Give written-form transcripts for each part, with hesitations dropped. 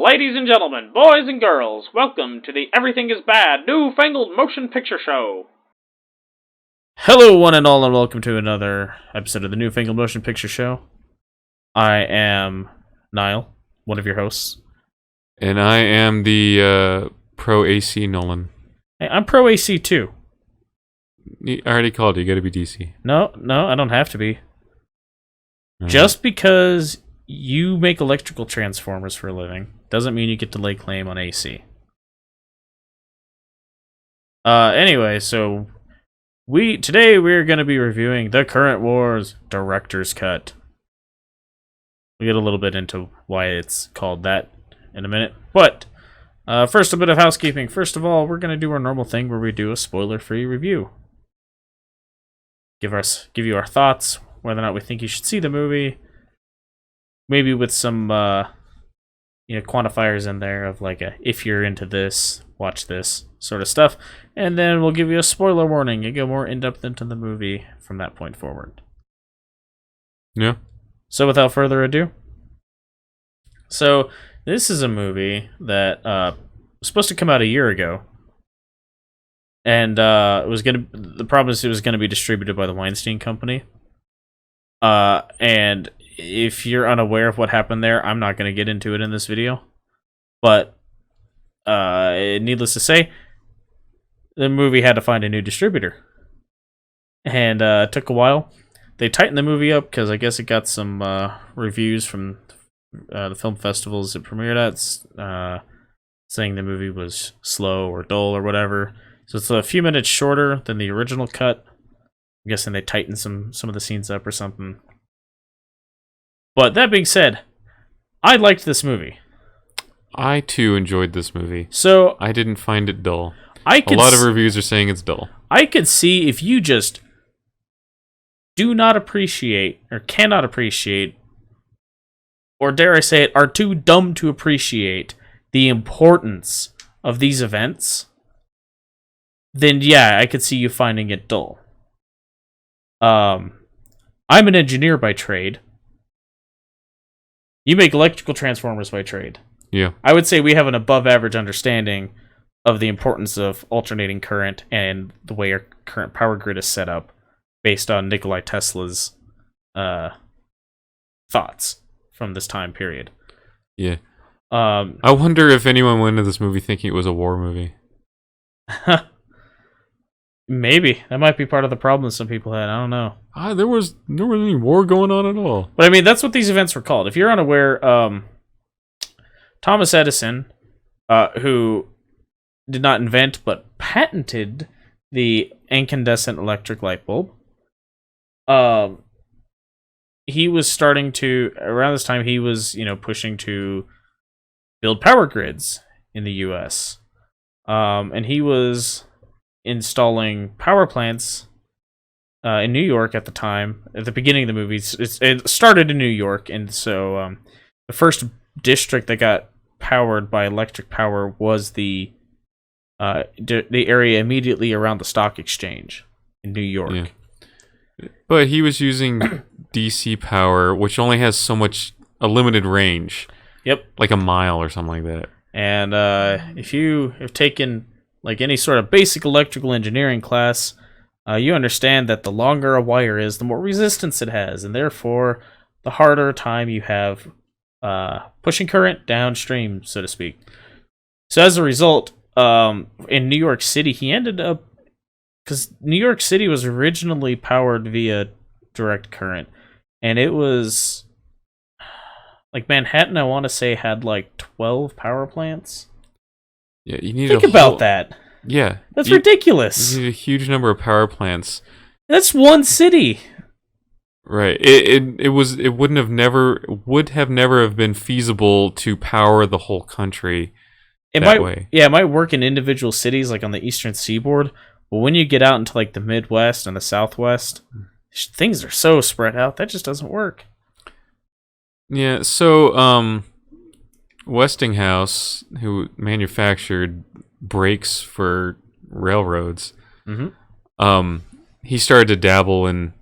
Ladies and gentlemen, boys and girls, welcome to the Everything is Bad New Fangled Motion Picture Show. Hello, one and all, and welcome to another episode of the New Fangled Motion Picture Show. I am Niall, one of your hosts. And I am the pro AC Nolan. Hey, I'm pro AC too. I already called you. You gotta be DC. No, I don't have to be. Right. Just because you make electrical transformers for a living doesn't mean you get to lay claim on AC. Anyway, so today we're going to be reviewing The Current Wars Director's Cut. We'll get a little bit into why it's called that in a minute. But first, a bit of housekeeping. First of all, we're going to do our normal thing where we do a spoiler-free review. Give you our thoughts, whether or not we think you should see the movie. Maybe with some quantifiers in there of like if you're into this, watch this sort of stuff. And then we'll give you a spoiler warning and go more in-depth into the movie from that point forward. Yeah. So without further ado, so this is a movie that was supposed to come out a year ago. And the problem is it was gonna be distributed by the Weinstein Company. And if you're unaware of what happened there, I'm not going to get into it in this video. But, needless to say, the movie had to find a new distributor. And it took a while. They tightened the movie up because I guess it got some reviews from the film festivals it premiered at, saying the movie was slow or dull or whatever. So it's a few minutes shorter than the original cut. I'm guessing they tightened some of the scenes up or something. But that being said, I liked this movie. I too enjoyed this movie. So I didn't find it dull. A lot of reviews are saying it's dull. I could see if you just do not appreciate, or cannot appreciate, or dare I say it, are too dumb to appreciate the importance of these events, then yeah, I could see you finding it dull. I'm an engineer by trade. You make electrical transformers by trade. Yeah. I would say we have an above average understanding of the importance of alternating current and the way our current power grid is set up based on Nikola Tesla's thoughts from this time period. Yeah. I wonder if anyone went into this movie thinking it was a war movie. Maybe. That might be part of the problem some people had. I don't know. There wasn't any war going on at all. But I mean, that's what these events were called. If you're unaware, Thomas Edison, who did not invent but patented the incandescent electric light bulb, he was starting to, around this time, he was, pushing to build power grids in the U.S. And he was installing power plants in New York at the time. At the beginning of the movie, it started in New York, and so the first district that got powered by electric power was the area immediately around the stock exchange in New York. Yeah. But he was using DC power, which only has a limited range. Yep. Like a mile or something like that. And if you have taken like any sort of basic electrical engineering class, you understand that the longer a wire is, the more resistance it has, and therefore the harder time you have pushing current downstream, so to speak. So as a result, in New York City, he ended up, because New York City was originally powered via direct current, and it was like Manhattan, I want to say, had like 12 power plants. Yeah, you need Think about that. Yeah. That's ridiculous. You need a huge number of power plants. That's one city. Right. It would have never have been feasible to power the whole country that way. Yeah, it might work in individual cities like on the eastern seaboard, but when you get out into like the Midwest and the Southwest, things are so spread out that just doesn't work. Yeah, so Westinghouse, who manufactured brakes for railroads, he started to dabble in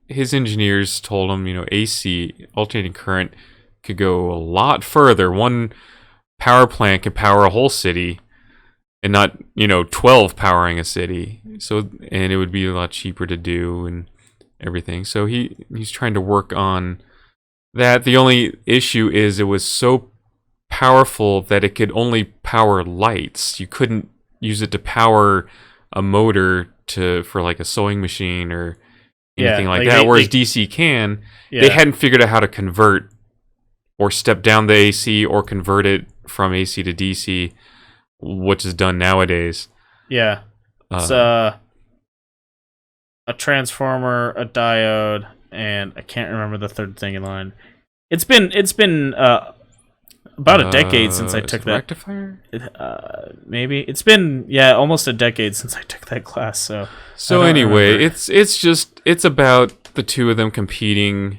his engineers told him, AC, alternating current, could go a lot further. One power plant could power a whole city, and not 12 powering a city. So and it would be a lot cheaper to do and everything. So he's trying to work on that. The only issue is it was so powerful that it could only power lights. You couldn't use it to power a motor for like a sewing machine or anything like that. Whereas DC can. Yeah. They hadn't figured out how to convert or step down the AC or convert it from AC to DC, which is done nowadays. Yeah. It's a transformer, a diode, and I can't remember the third thing in line. It's been about a decade since I took that. Rectifier? Maybe. It's been almost a decade since I took that class, So anyway, remember. it's about the two of them competing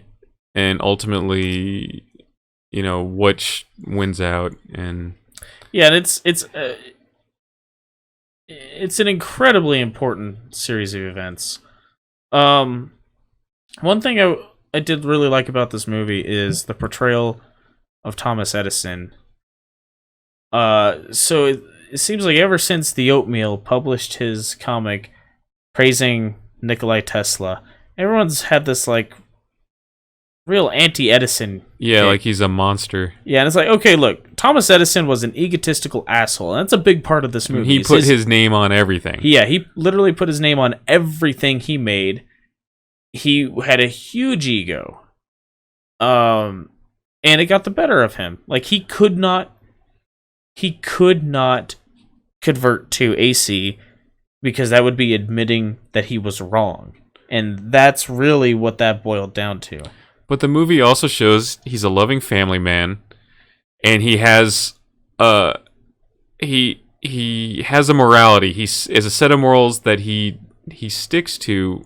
and ultimately, which wins out. And yeah, and it's an incredibly important series of events. One thing I did really like about this movie is the portrayal of Thomas Edison. So it seems like ever since The Oatmeal published his comic praising Nikola Tesla, everyone's had this like real anti-Edison. Yeah, like he's a monster. Yeah, and it's like, okay, look, Thomas Edison was an egotistical asshole, and that's a big part of this movie. He put his name on everything. Yeah, he literally put his name on everything he made. He had a huge ego. And it got the better of him. Like he could not convert to AC because that would be admitting that he was wrong. And that's really what that boiled down to. But the movie also shows he's a loving family man, and he has he has a morality. He is a set of morals that he sticks to.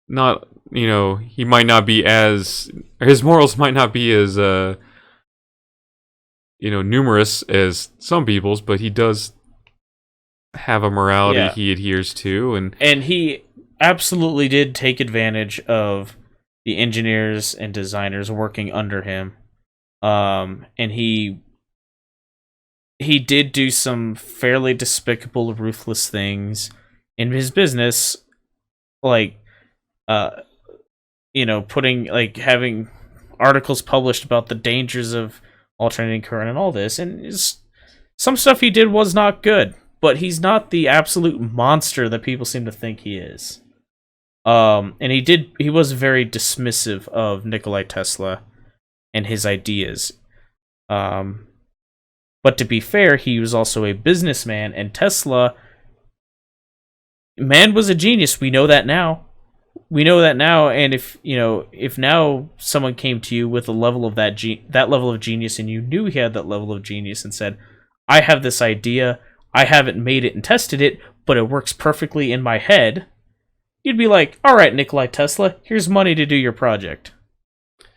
Not, he might not be his morals might not be as numerous as some people's, but he does have a morality he adheres to, and he absolutely did take advantage of the engineers and designers working under him. And he did do some fairly despicable, ruthless things in his business, like having articles published about the dangers of alternating current and all this, and some stuff he did was not good, but he's not the absolute monster that people seem to think he is. And he was very dismissive of Nikola Tesla and his ideas. But to be fair, he was also a businessman, and Tesla, man, was a genius. We know that now. And if now someone came to you with a level of that level of genius, and you knew he had that level of genius, and said, "I have this idea. I haven't made it and tested it, but it works perfectly in my head," you'd be like, "All right, Nikola Tesla, here's money to do your project."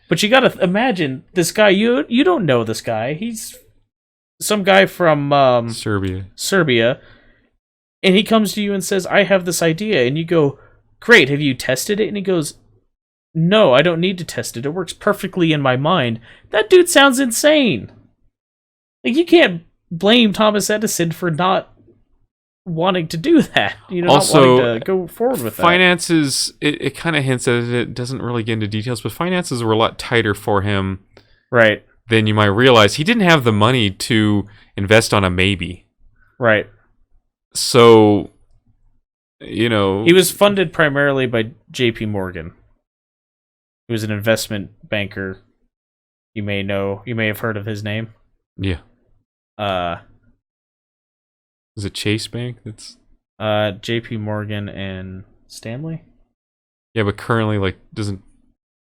But you gotta imagine this guy. You don't know this guy. He's some guy from Serbia, and he comes to you and says, "I have this idea," and you go, "Great, have you tested it?" And he goes, "No, I don't need to test it. It works perfectly in my mind." That dude sounds insane. Like, you can't blame Thomas Edison for not wanting to do that. Also, not wanting to go forward with finances, it kind of hints at it. It doesn't really get into details, but finances were a lot tighter for him, right, than you might realize. He didn't have the money to invest on a maybe. Right. So, he was funded primarily by J.P. Morgan, who was an investment banker. You may have heard of his name. Yeah. Is it Chase Bank? That's J.P. Morgan and Stanley. Yeah, but currently, doesn't.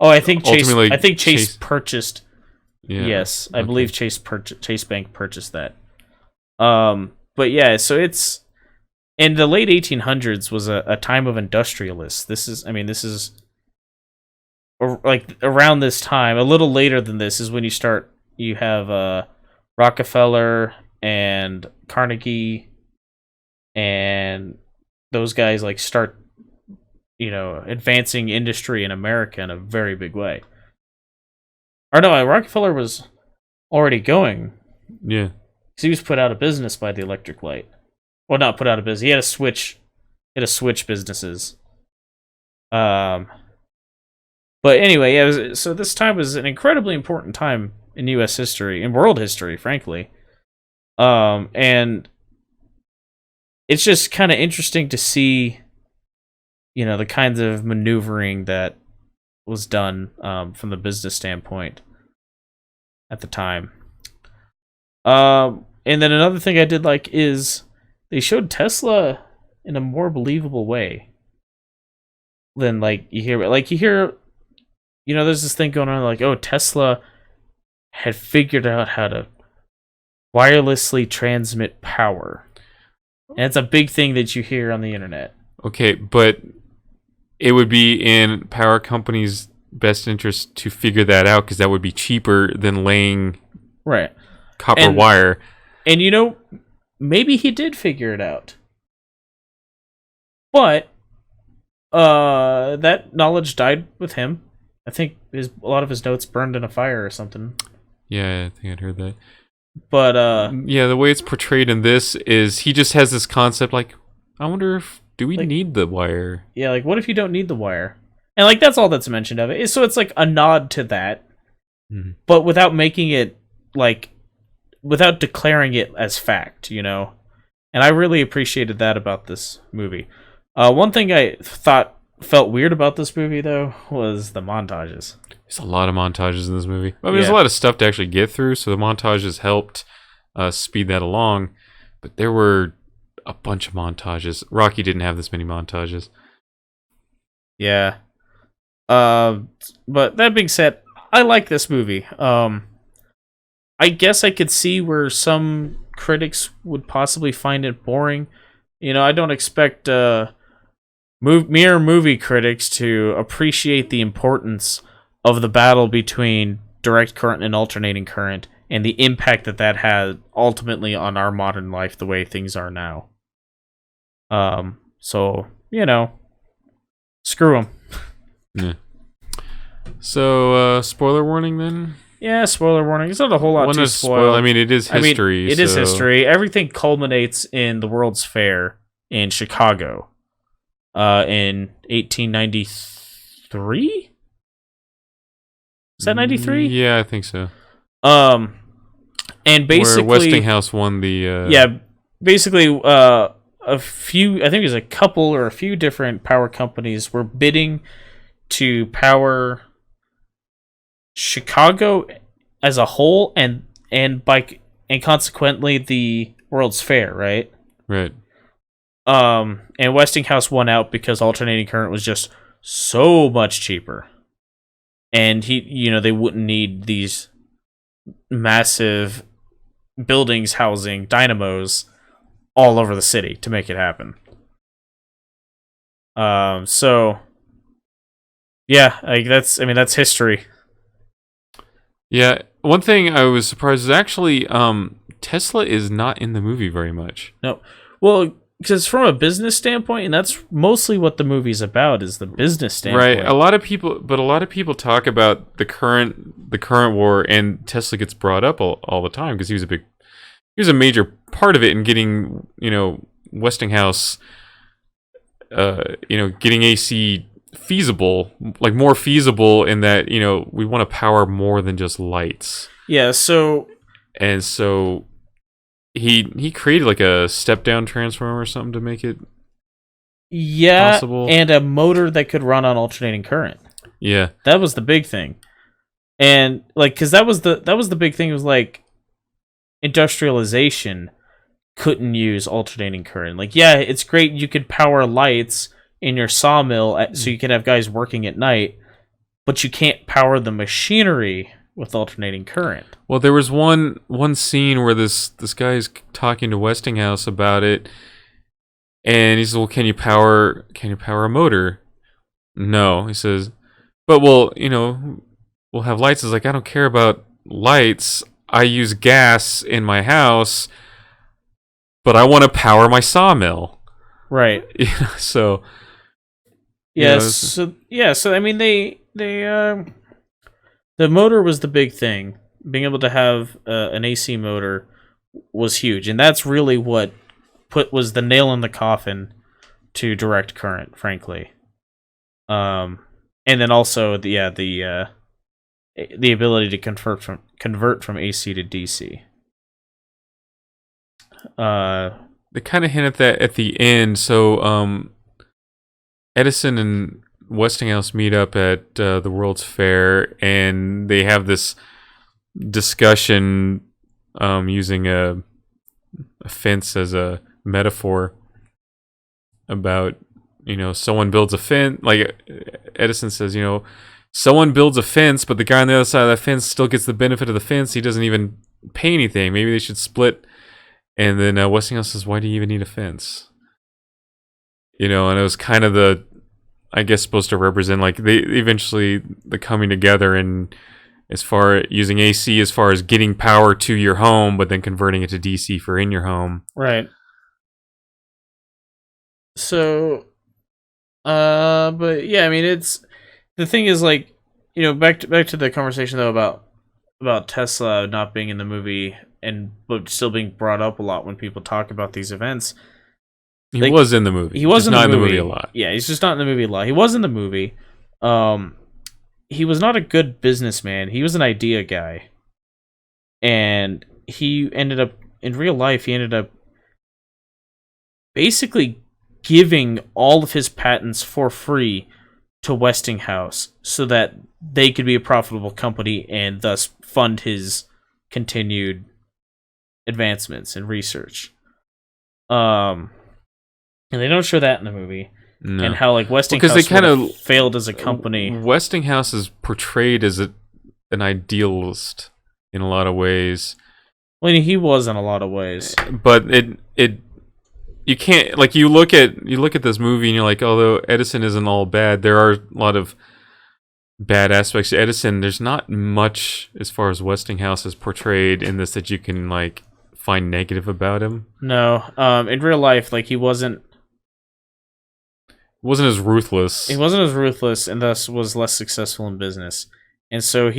Oh, I think Chase. I think Chase purchased. Yeah, yes, I believe Chase Bank purchased that. But yeah, so it's in the late 1800s was a time of industrialists. This is like around this time, a little later than this is when you have Rockefeller and Carnegie, and those guys start advancing industry in America in a very big way. Or no, Rockefeller was already going. Yeah. 'Cause he was put out of business by the electric light. Well, not put out of business. He had to switch. He had to switch businesses. But anyway, yeah. So this time was an incredibly important time in U.S. history, in world history, frankly. And it's just kind of interesting to see, the kinds of maneuvering that was done from the business standpoint at the time. And then another thing I did like is they showed Tesla in a more believable way than you hear, there's this thing going on like, oh, Tesla had figured out how to wirelessly transmit power. And it's a big thing that you hear on the internet. Okay, but it would be in power companies' best interest to figure that out because that would be cheaper than laying copper wire. And maybe he did figure it out. But that knowledge died with him. I think a lot of his notes burned in a fire or something. Yeah, I think I'd heard that. But yeah, the way it's portrayed in this is he just has this concept like, I wonder if do we need the wire? Yeah, what if you don't need the wire? And that's all that's mentioned of it. So it's a nod to that, but without making it without declaring it as fact, And I really appreciated that about this movie. One thing I felt weird about this movie though was the montages. There's a lot of montages in this movie. I mean, there's a lot of stuff to actually get through, so the montages helped speed that along. But there were a bunch of montages. Rocky didn't have this many montages. Yeah. But that being said, I like this movie. I guess I could see where some critics would possibly find it boring. I don't expect mere movie critics to appreciate the importance of the battle between direct current and alternating current and the impact that had ultimately on our modern life the way things are now. So, screw them. Yeah. So, spoiler warning then? Yeah, spoiler warning. It's not a whole lot to spoil. I mean, it is history. It is history. Everything culminates in the World's Fair in Chicago in 1893? Is that 93? Yeah, I think so. And basically... Where Westinghouse won the... basically, a few... I think it was a couple or a few different power companies were bidding to power Chicago as a whole and consequently the World's Fair, right? Right. And Westinghouse won out because alternating current was just so much cheaper. And they wouldn't need these massive buildings housing dynamos all over the city to make it happen. So yeah, that's history. Yeah, one thing I was surprised is actually Tesla is not in the movie very much. No. Well, because from a business standpoint, and that's mostly what the movie's about, is the business standpoint. Right. A lot of people talk about the current war, and Tesla gets brought up all the time because he was a major part of it in getting Westinghouse, getting AC feasible, more feasible in that we want to power more than just lights. Yeah. So he created a step down transformer or something to make it possible. And a motor that could run on alternating current. Yeah, that was the big thing, and because that was the big thing. It was industrialization couldn't use alternating current. It's great you could power lights in your sawmill so you can have guys working at night, but you can't power the machinery with alternating current. Well, there was one scene where this guy's talking to Westinghouse about it, and he says, "Well, can you power a motor?" No, he says, "But we'll have lights." It's I don't care about lights. I use gas in my house, but I want to power my sawmill. Right. So. Yes. So I mean, they The motor was the big thing. Being able to have an AC motor was huge, and that's really what was the nail in the coffin to direct current, frankly. And then also the ability to convert from AC to DC. They kind of hint at that at the end. So Edison and Westinghouse meet up at the World's Fair, and they have this discussion using a fence as a metaphor about, someone builds a fence. Like Edison says, someone builds a fence, but the guy on the other side of that fence still gets the benefit of the fence. He doesn't even pay anything. Maybe they should split. And then Westinghouse says, why do you even need a fence? And it was kind of I guess, supposed to represent, like, they eventually the coming together, and as far using AC as far as getting power to your home, but then converting it to DC for in your home. Right. So, but yeah, I mean, it's the thing is, like, back to the conversation though about Tesla not being in the movie but still being brought up a lot when people talk about these events. He was in the movie. He was not in the movie a lot. Yeah, he's just not in the movie a lot. He was in the movie. He was not a good businessman. He was an idea guy. And he ended up, in real life, basically giving all of his patents for free to Westinghouse so that they could be a profitable company and thus fund his continued advancements in research. And they don't show that in the movie. No. And how, like, Westinghouse because they kind of failed as a company. Westinghouse is portrayed as an idealist in a lot of ways. Well, he was in a lot of ways. But you can't, like, you look at this movie and you're like, although Edison isn't all bad, there are a lot of bad aspects to Edison. There's not much as far as Westinghouse is portrayed in this that you can, like, find negative about him. No. In real life, like, he wasn't as ruthless. He wasn't as ruthless, and thus was less successful in business. And so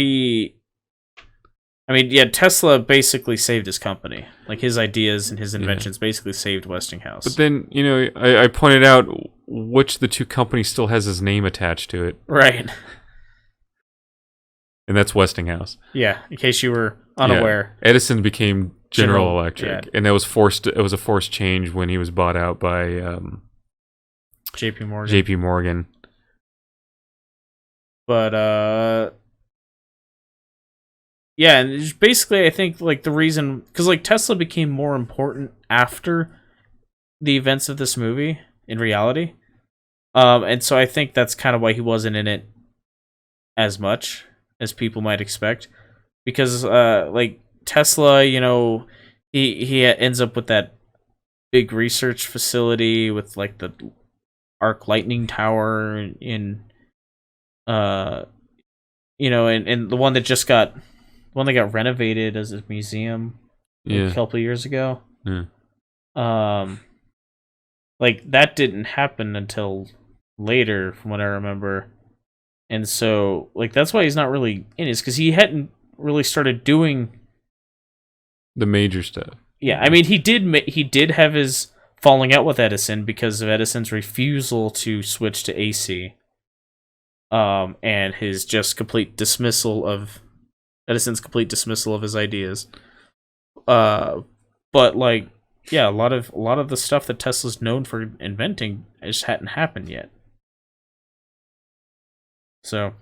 Tesla basically saved his company. Like, his ideas and his inventions basically saved Westinghouse. But then, I pointed out which the two companies still has his name attached to it. Right. And that's Westinghouse. Yeah, in case you were unaware. Yeah. Edison became General Electric, and that was forced. It was a forced change when he was bought out by JP Morgan. JP Morgan. But yeah, and basically I think, like, the reason, because, like, Tesla became more important after the events of this movie in reality. And so I think that's kind of why he wasn't in it as much as people might expect, because like, Tesla, he ends up with that big research facility with, like, the arc lightning tower in and the one that got renovated as a museum a couple of years ago. Like, that didn't happen until later, from what I remember. And so, like, that's why he's not really in it, because he hadn't really started doing the major stuff. Yeah, I mean, he did have his falling out with Edison because of Edison's refusal to switch to AC, and his Edison's complete dismissal of his ideas. But, like, yeah, a lot of the stuff that Tesla's known for inventing just hadn't happened yet. So,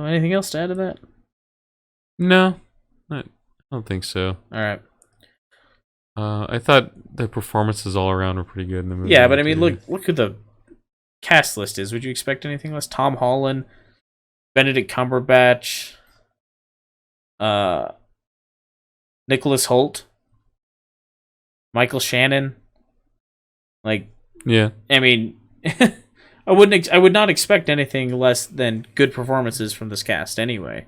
anything else to add to that? No, I don't think so. All right. I thought the performances all around were pretty good in the movie. Yeah, but I mean, look who the cast list is. Would you expect anything less? Tom Holland, Benedict Cumberbatch, Nicholas Hoult, Michael Shannon. Like, yeah. I mean, I would not expect anything less than good performances from this cast anyway.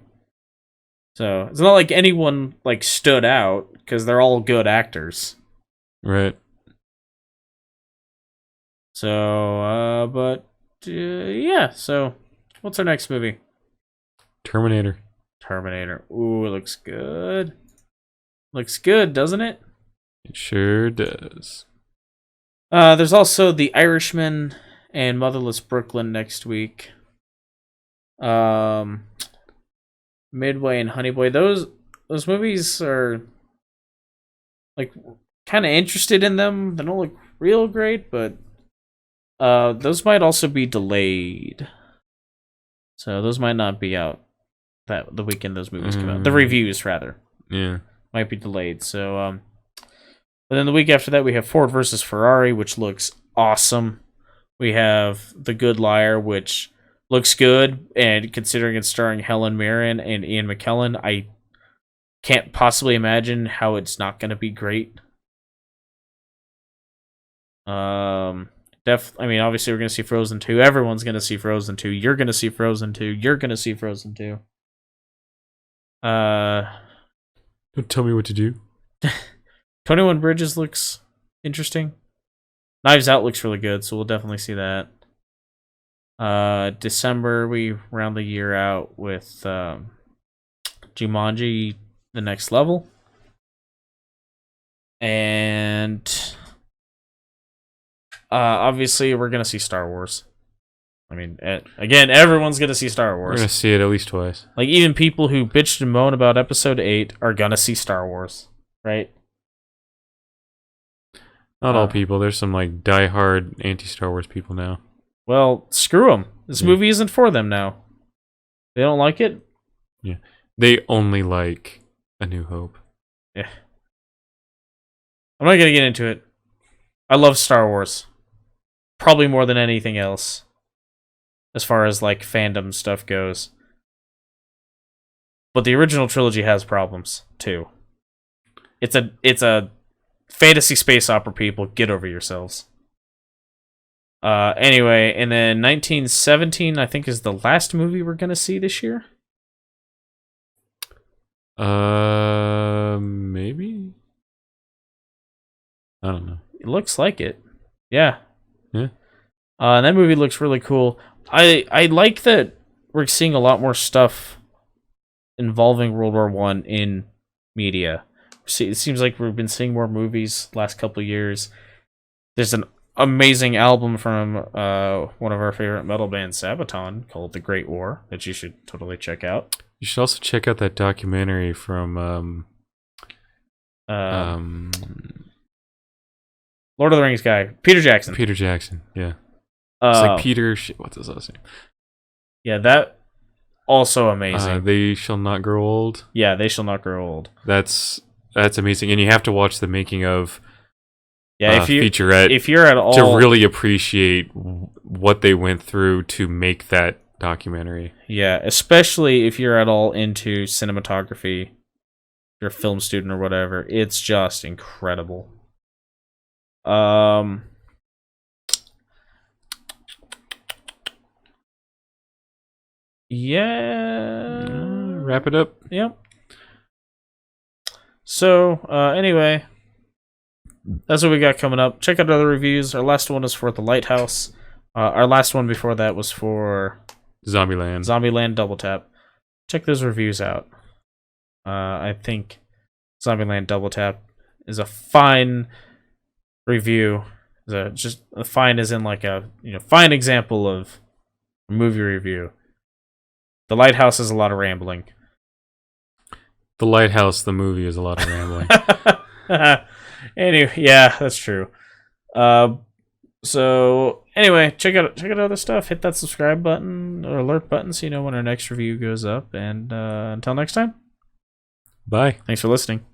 So it's not like anyone, like, stood out, because they're all good actors. Right. So, but yeah, so what's our next movie? Terminator. Terminator. Ooh, it looks good. Looks good, doesn't it? It sure does. There's also The Irishman and Motherless Brooklyn next week. Midway and Honey Boy. Those movies are like kind of interested in them. They don't look real great, but those might also be delayed. So those might not be out that the weekend those movies come out. The reviews rather. Yeah. Might be delayed. So but then the week after that we have Ford versus Ferrari, which looks awesome. We have The Good Liar, which looks good, and considering it's starring Helen Mirren and Ian McKellen, I can't possibly imagine how it's not going to be great. I mean, obviously we're going to see Frozen 2. Everyone's going to see Frozen 2. You're going to see Frozen 2. You're going to see Frozen 2. Don't tell me what to do. 21 Bridges looks interesting. Knives Out looks really good, so we'll definitely see that. December, we round the year out with Jumanji, The Next Level. And obviously, we're going to see Star Wars. I mean, again, everyone's going to see Star Wars. We're going to see it at least twice. Like, even people who bitched and moaned about Episode 8 are going to see Star Wars, right? Not all people. There's some, like, diehard anti-Star Wars people now. Well, screw them. This movie isn't for them now. They don't like it? Yeah. They only like A New Hope. Yeah. I'm not going to get into it. I love Star Wars. Probably more than anything else. As far as, like, fandom stuff goes. But the original trilogy has problems, too. It's a fantasy space opera, people. Get over yourselves. Anyway, and then 1917, I think, is the last movie we're going to see this year. Maybe? I don't know. It looks like it. Yeah. Yeah. And that movie looks really cool. I like that we're seeing a lot more stuff involving World War I in media. It seems like we've been seeing more movies last couple of years. There's an amazing album from one of our favorite metal bands, Sabaton, called The Great War, that you should totally check out. You should also check out that documentary from Lord of the Rings guy, Peter Jackson. Peter Jackson, yeah. It's like Peter... What's his last name? Yeah, that... Also amazing. They Shall Not Grow Old. Yeah, They Shall Not Grow Old. That's amazing. And you have to watch the making of featurette if you're at all... to really appreciate what they went through to make that documentary. Yeah, especially if you're at all into cinematography, you're a film student or whatever. It's just incredible. Yeah. Wrap it up. Yep. So, anyway, that's what we got coming up. Check out other reviews. Our last one is for The Lighthouse. Our last one before that was for Zombieland Double Tap. Check those reviews out. I think Zombieland Double Tap is a fine review. Just a fine as in like a fine example of a movie review. The Lighthouse is a lot of rambling. The Lighthouse, the movie, is a lot of rambling. Anyway, yeah, that's true. So anyway, check out other stuff. Hit that subscribe button or alert button so you know when our next review goes up. And until next time, bye. Thanks for listening.